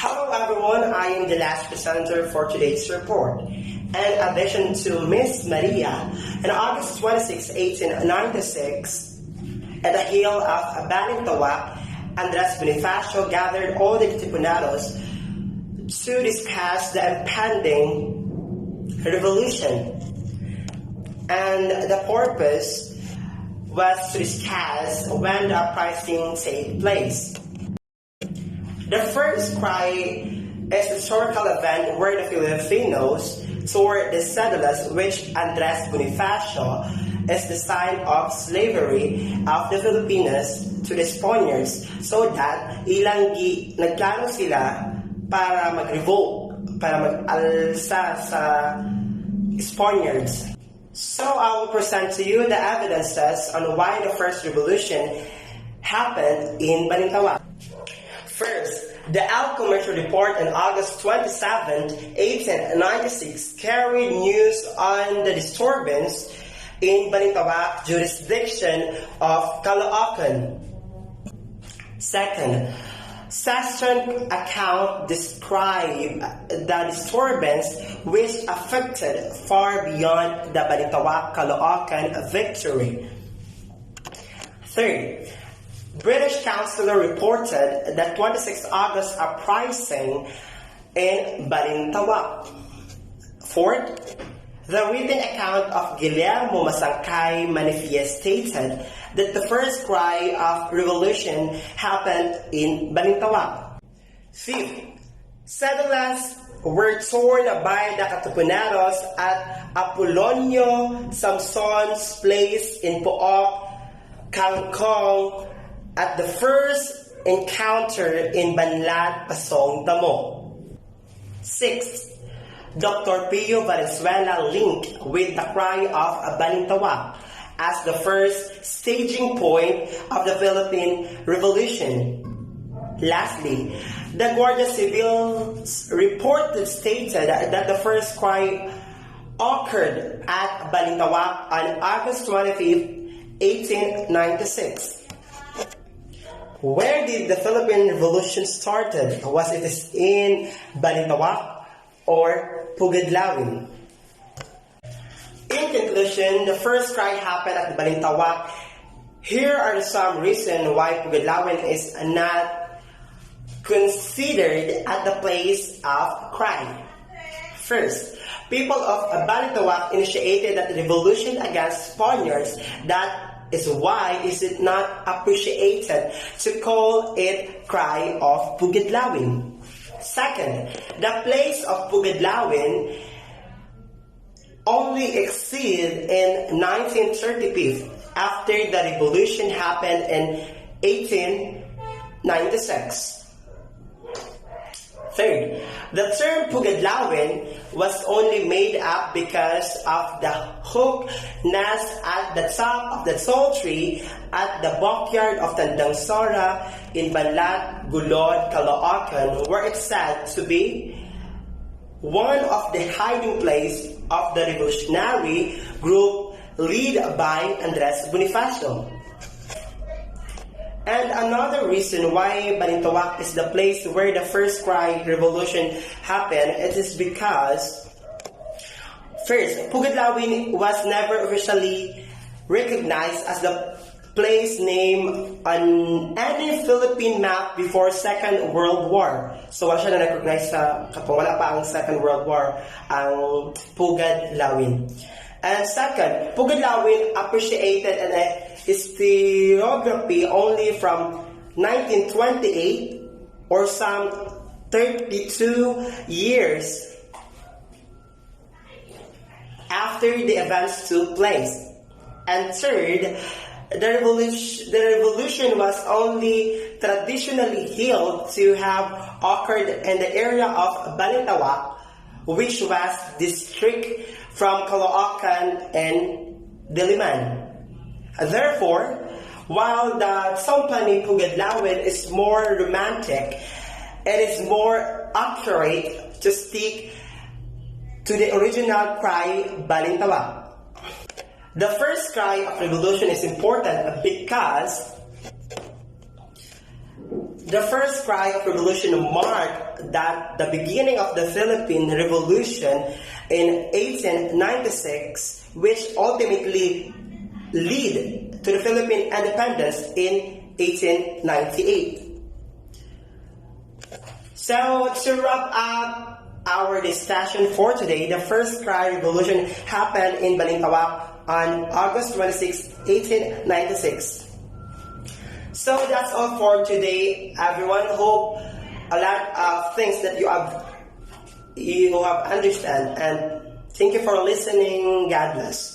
Hello everyone, I am the last presenter for today's report. In addition to Miss Maria, on August 26, 1896, at the hill of balintawak, Andres Bonifacio gathered all the Katipunados to discuss the impending revolution. And the purpose was to discuss when the uprising take place. The first cry is a historical event where the Filipinos toward the settlers, which Andres Bonifacio is the sign of slavery of the Filipinos to the Spaniards, so that nagplano sila para mag-revolt, para mag-alsa sa Spaniards. So I will present to you the evidences on why the first revolution happened in Balintawak. First, the El Commercial Report on August 27, 1896 carried news on the disturbance in Balintawak jurisdiction of Caloocan. Second, Sasson account described the disturbance which affected far beyond the Balintawak-Caloocan victory. Third, British Councillor reported the 26 August uprising in Balintawak. Fourth, the written account of Guillermo Masangkay Manifiest stated that the first cry of revolution happened in Balintawak. Fifth, settlers were torn by the Katipunados at Apolonio Samson's place in Pook, Kangkong, at the first encounter in Banlat, Pasong, Damo. Sixth, Dr. Pio Valenzuela linked with the cry of Balintawak as the first staging point of the Philippine Revolution. Lastly, the Guardia Civil's report stated that the first cry occurred at Balintawak on August 25, 1896. Where did the Philippine Revolution started? Was it in Balintawak or Pugadlawin? In conclusion, the first cry happened at Balintawak. Here are some reasons why Pugadlawin is not considered at the place of cry. First, people of Balintawak initiated the revolution against Spaniards. That is why is it not appreciated to call it cry of Pugadlawin. Second, the place of Pugadlawin only existed in 1935 after the revolution happened in 1896. Third, the term Pugadlawin was only made up because of the hook nest at the top of the tall tree at the backyard of Tandang Sora in Banlat, Gulod, Caloocan, where it's said to be one of the hiding place of the revolutionary group led by Andres Bonifacio. And another reason why Balintawak is the place where the first cry revolution happened, it is because, first, Pugadlawin was never officially recognized as the place name on any Philippine map before Second World War. So wala siya na-recognize kapag wala pa ang Second World War, ang Pugadlawin. And second, Pugadlawin appreciated an historiography only from 1928 or some 32 years after the events took place. And third, the revolution was only traditionally held to have occurred in the area of Balintawak, which was district from Caloocan and Diliman. Therefore, while the Company Pugadlawin is more romantic, it is more accurate to stick to the original cry Balintawak. The first cry of revolution is important because The first cry of revolution marked that the beginning of the Philippine Revolution in 1896, which ultimately led to the Philippine independence in 1898. So to wrap up our discussion for today, the first cry revolution happened in Balintawak on August 26, 1896. So that's all for today, everyone. Hope a lot of things that you have understand, and thank you for listening. God bless.